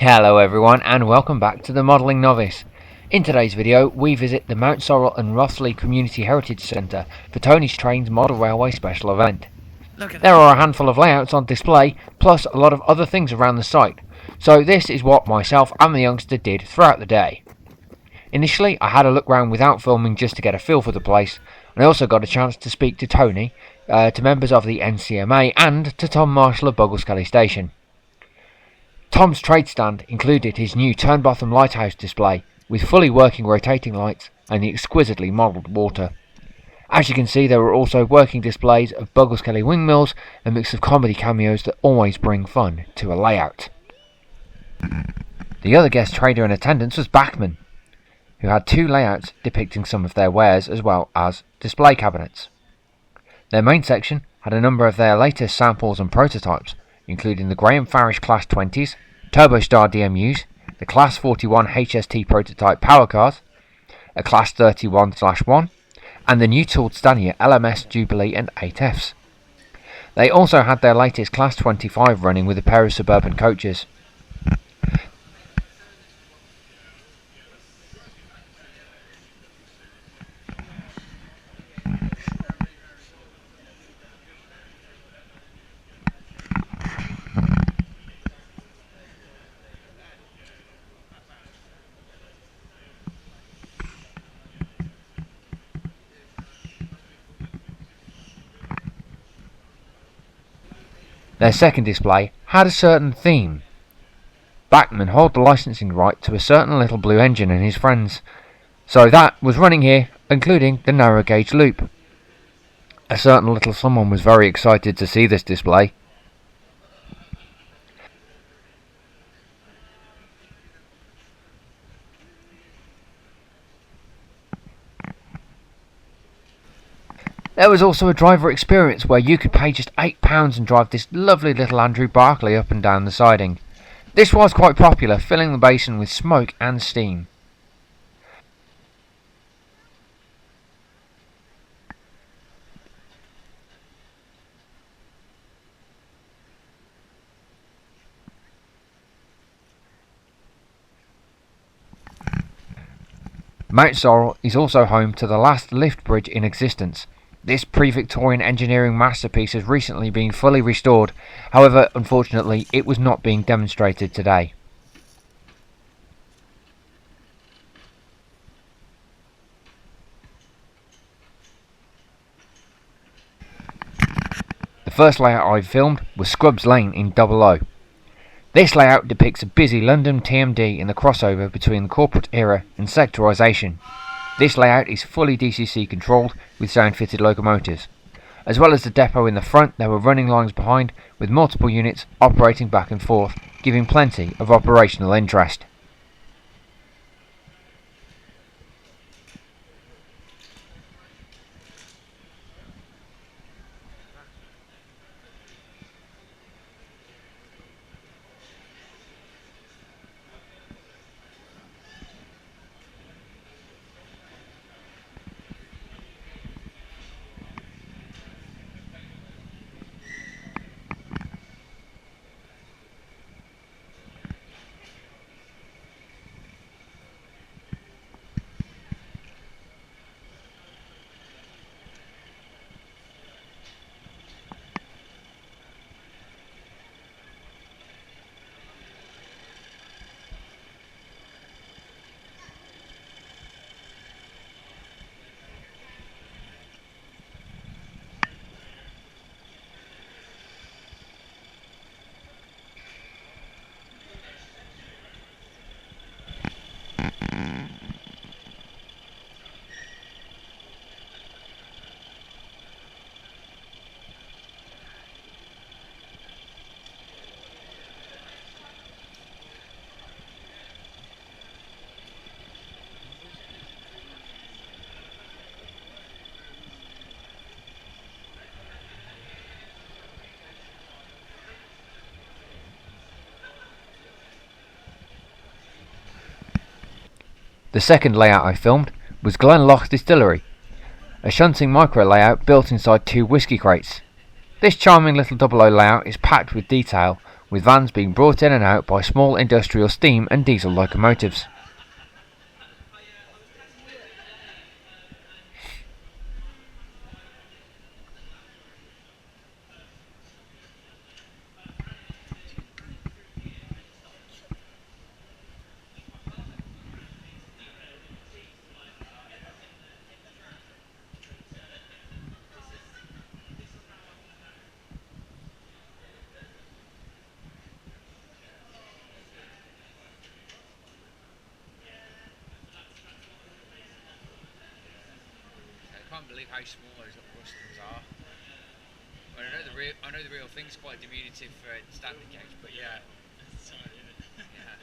Hello everyone and welcome back to the Modelling Novice. In today's video we visit the Mountsorrel and Rothley Community Heritage Centre for Tony's Trains Model Railway special event. There are a handful of layouts on display plus a lot of other things around the site, so this is what myself and the youngster did throughout the day. Initially I had a look round without filming just to get a feel for the place, and I also got a chance to speak to Tony, to members of the NCMA and to Tom Marshall of Buggleskelly Station. Tom's trade stand included his new turn-bottom lighthouse display with fully working rotating lights and the exquisitely modelled water. As you can see, there were also working displays of Buggleskelly windmills, a mix of comedy cameos that always bring fun to a layout. The other guest trader in attendance was Bachman, who had two layouts depicting some of their wares as well as display cabinets. Their main section had a number of their latest samples and prototypes, including the Graham Farish Class 20s, Turbostar DMUs, the Class 41 HST prototype power cars, a Class 31/1, and the new tooled Stania LMS Jubilee and 8Fs. They also had their latest Class 25 running with a pair of suburban coaches. Their second display had a certain theme. Bachman held the licensing right to a certain little blue engine and his friends, so that was running here, including the narrow gauge loop. A certain little someone was very excited to see this display. There was also a driver experience where you could pay just £8 and drive this lovely little Andrew Barclay up and down the siding. This was quite popular, filling the basin with smoke and steam. Mountsorrel is also home to the last lift bridge in existence. This pre-Victorian engineering masterpiece has recently been fully restored, however, unfortunately, it was not being demonstrated today. The first layout I filmed was Scrubs Lane in 00. This layout depicts a busy London TMD in the crossover between the corporate era and sectorisation. This layout is fully DCC controlled with sound-fitted locomotives. As well as the depot in the front, there were running lines behind with multiple units operating back and forth, giving plenty of operational interest. The second layout I filmed was Glenloch Distillery, a shunting micro layout built inside two whisky crates. This charming little 00 layout is packed with detail, with vans being brought in and out by small industrial steam and diesel locomotives. I can't believe how small those little rustings are. Well, I know the real thing's quite diminutive for standard gauge, but yeah. Yeah.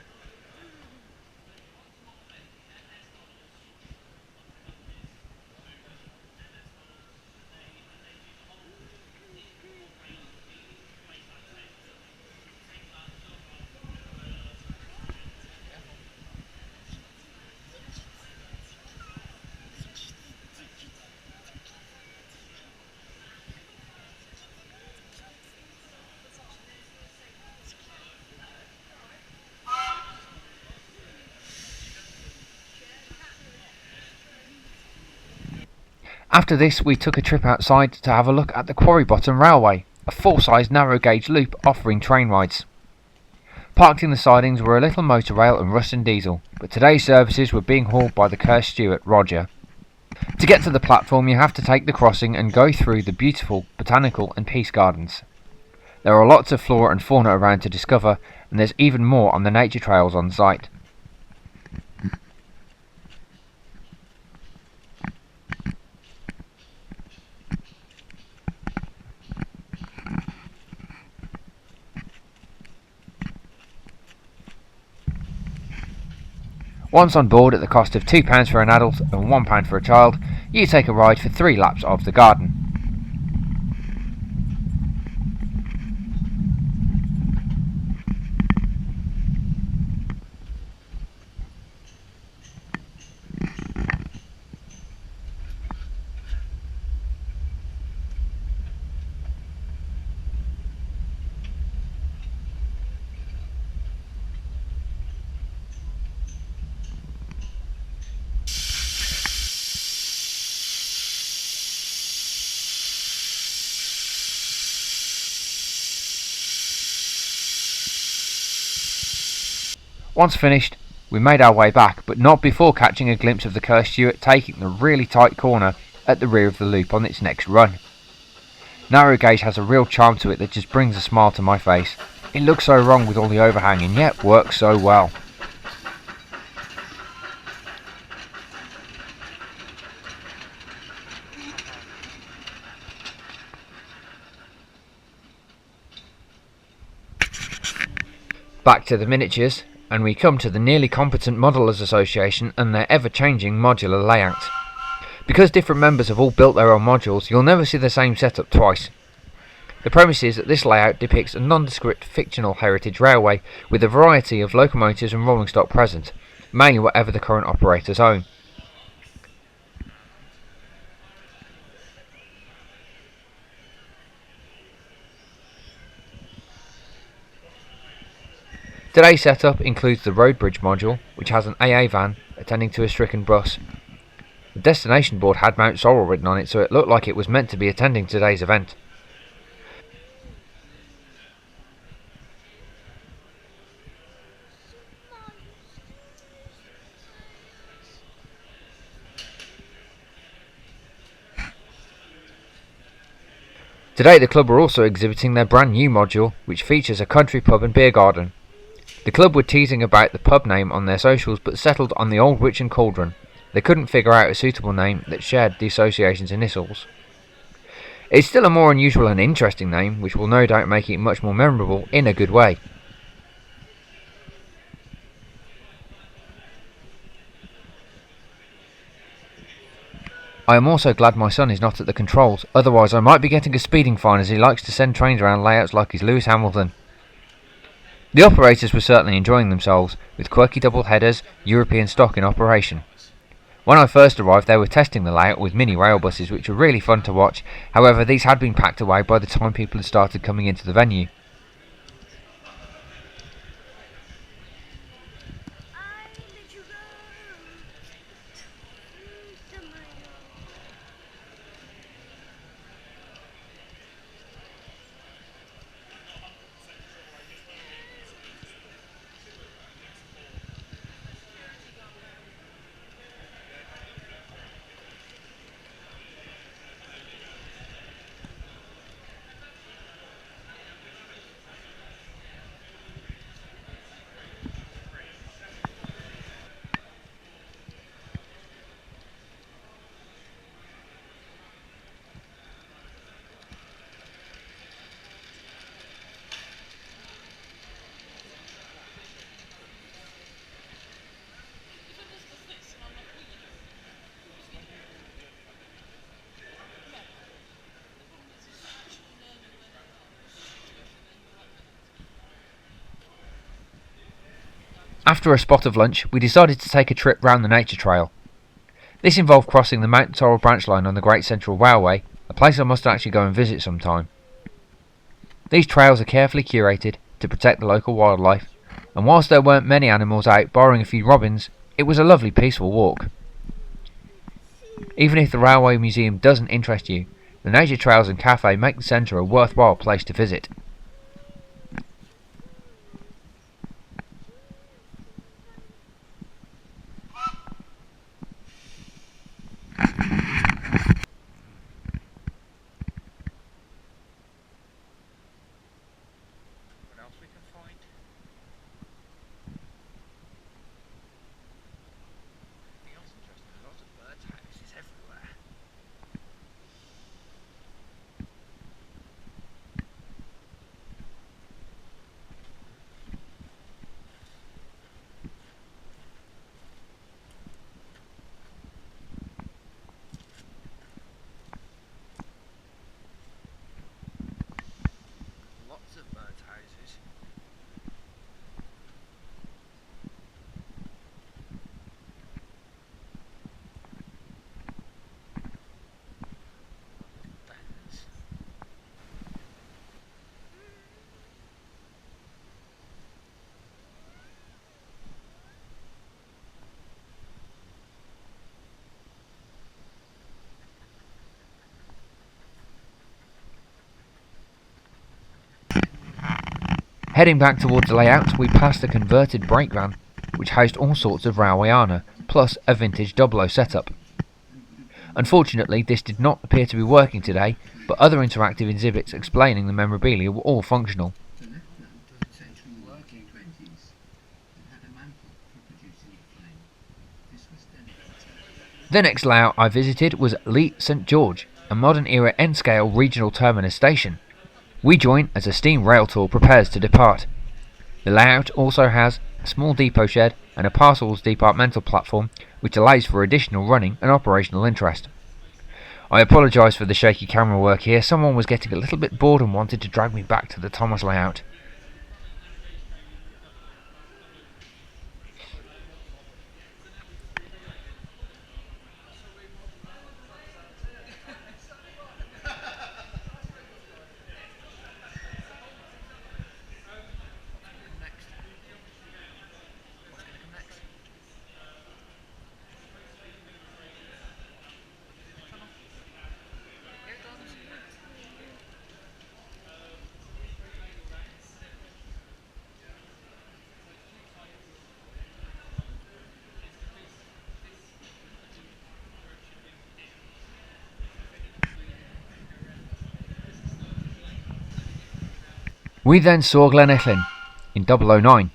After this, we took a trip outside to have a look at the Quarry Bottom Railway, a full-size narrow gauge loop offering train rides. Parked in the sidings were a little motor rail and Ruston diesel, but today's services were being hauled by the cursed steward, Roger. To get to the platform you have to take the crossing and go through the beautiful botanical and peace gardens. There are lots of flora and fauna around to discover, and there's even more on the nature trails on site. Once on board, at the cost of £2 for an adult and £1 for a child, you take a ride for 3 laps of the garden. Once finished, we made our way back, but not before catching a glimpse of the cursed steward taking the really tight corner at the rear of the loop on its next run. Narrow gauge has a real charm to it that just brings a smile to my face. It looks so wrong with all the overhang and yet works so well. Back to the miniatures, and we come to the Nearly Competent Modelers Association and their ever-changing modular layout. Because different members have all built their own modules, you'll never see the same setup twice. The premise is that this layout depicts a nondescript fictional heritage railway with a variety of locomotives and rolling stock present, mainly whatever the current operators own. Today's setup includes the road bridge module, which has an AA van attending to a stricken bus. The destination board had Mountsorrel written on it, so it looked like it was meant to be attending today's event. Today the club were also exhibiting their brand new module, which features a country pub and beer garden. The club were teasing about the pub name on their socials, but settled on the Old Witch and Cauldron. They couldn't figure out a suitable name that shared the association's initials. It's still a more unusual and interesting name, which will no doubt make it much more memorable in a good way. I am also glad my son is not at the controls, otherwise I might be getting a speeding fine, as he likes to send trains around layouts like he's Lewis Hamilton. The operators were certainly enjoying themselves, with quirky double headers, European stock in operation. When I first arrived, they were testing the layout with mini rail buses, which were really fun to watch. However, these had been packed away by the time people had started coming into the venue. After a spot of lunch, we decided to take a trip round the nature trail. This involved crossing the Mountsorrel branch line on the Great Central Railway, a place I must actually go and visit sometime. These trails are carefully curated to protect the local wildlife, and whilst there weren't many animals out barring a few robins, it was a lovely peaceful walk. Even if the Railway Museum doesn't interest you, the nature trails and cafe make the centre a worthwhile place to visit. What else we can find? Anything else interesting? There's lots of bird houses everywhere. Lots of bird houses. Bends. Heading back towards the layout, we passed a converted brake van, which housed all sorts of Railwayana, plus a vintage 00 setup. Unfortunately, this did not appear to be working today, but other interactive exhibits explaining the memorabilia were all functional. The next layout I visited was Lee St George, a modern era N-scale regional terminus station. We join as a steam rail tour prepares to depart. The layout also has a small depot shed and a parcels departmental platform, which allows for additional running and operational interest. I apologise for the shaky camera work here. Someone was getting a little bit bored and wanted to drag me back to the Thomas layout. We then saw Glenellan in 009.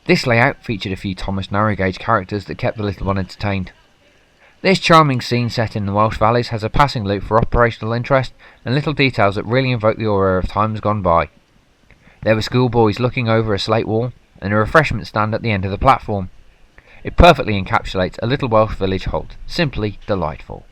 This layout featured a few Thomas Narrowgauge characters that kept the little one entertained. This charming scene set in the Welsh Valleys has a passing loop for operational interest and little details that really invoke the aura of times gone by. There were schoolboys looking over a slate wall and a refreshment stand at the end of the platform. It perfectly encapsulates a little Welsh village halt, simply delightful.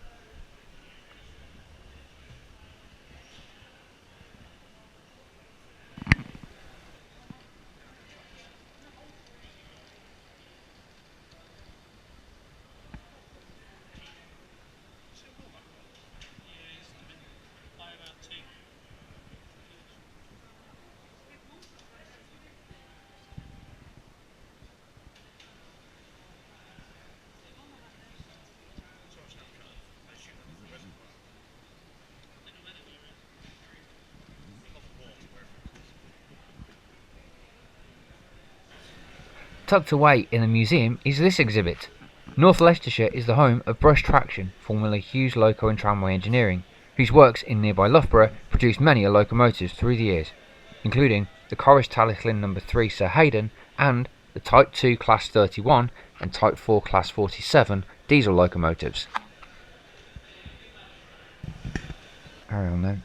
Tucked away in the museum is this exhibit. North Leicestershire is the home of Brush Traction, formerly Hughes Loco and Tramway Engineering, whose works in nearby Loughborough produced many locomotives through the years, including the Corris Talyllyn No. 3 Sir Hayden and the Type 2 Class 31 and Type 4 Class 47 diesel locomotives. Carry on then.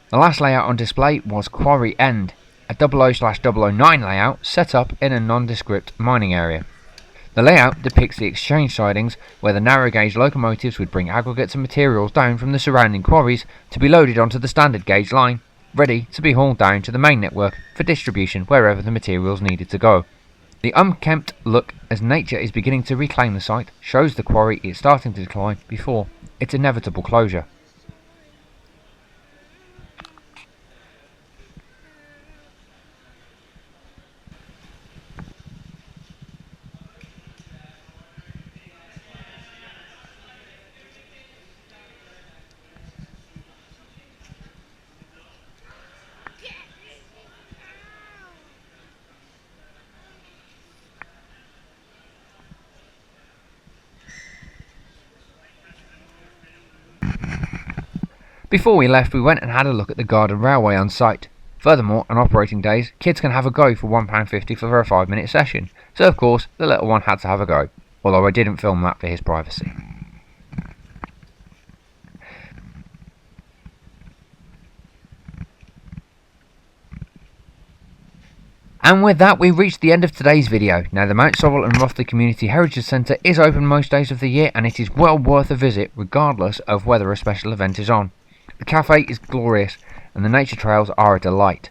The last layout on display was Quarry End, a 00/009 layout set up in a nondescript mining area. The layout depicts the exchange sidings where the narrow gauge locomotives would bring aggregates and materials down from the surrounding quarries to be loaded onto the standard gauge line, ready to be hauled down to the main network for distribution wherever the materials needed to go. The unkempt look as nature is beginning to reclaim the site shows the quarry is starting to decline before its inevitable closure. Before we left, we went and had a look at the garden railway on site. Furthermore, on operating days, kids can have a go for £1.50 for a 5-minute session, so of course the little one had to have a go, although I didn't film that for his privacy. And with that, we reached the end of today's video. Now, the Mountsorrel and Rothley Community Heritage Centre is open most days of the year, and it is well worth a visit regardless of whether a special event is on. The cafe is glorious and the nature trails are a delight.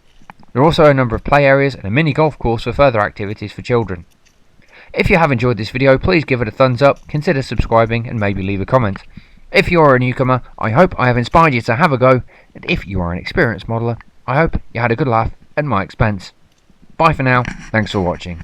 There are also a number of play areas and a mini golf course for further activities for children. If you have enjoyed this video, please give it a thumbs up, consider subscribing and maybe leave a comment. If you are a newcomer, I hope I have inspired you to have a go, and if you are an experienced modeller, I hope you had a good laugh at my expense. Bye for now, thanks for watching.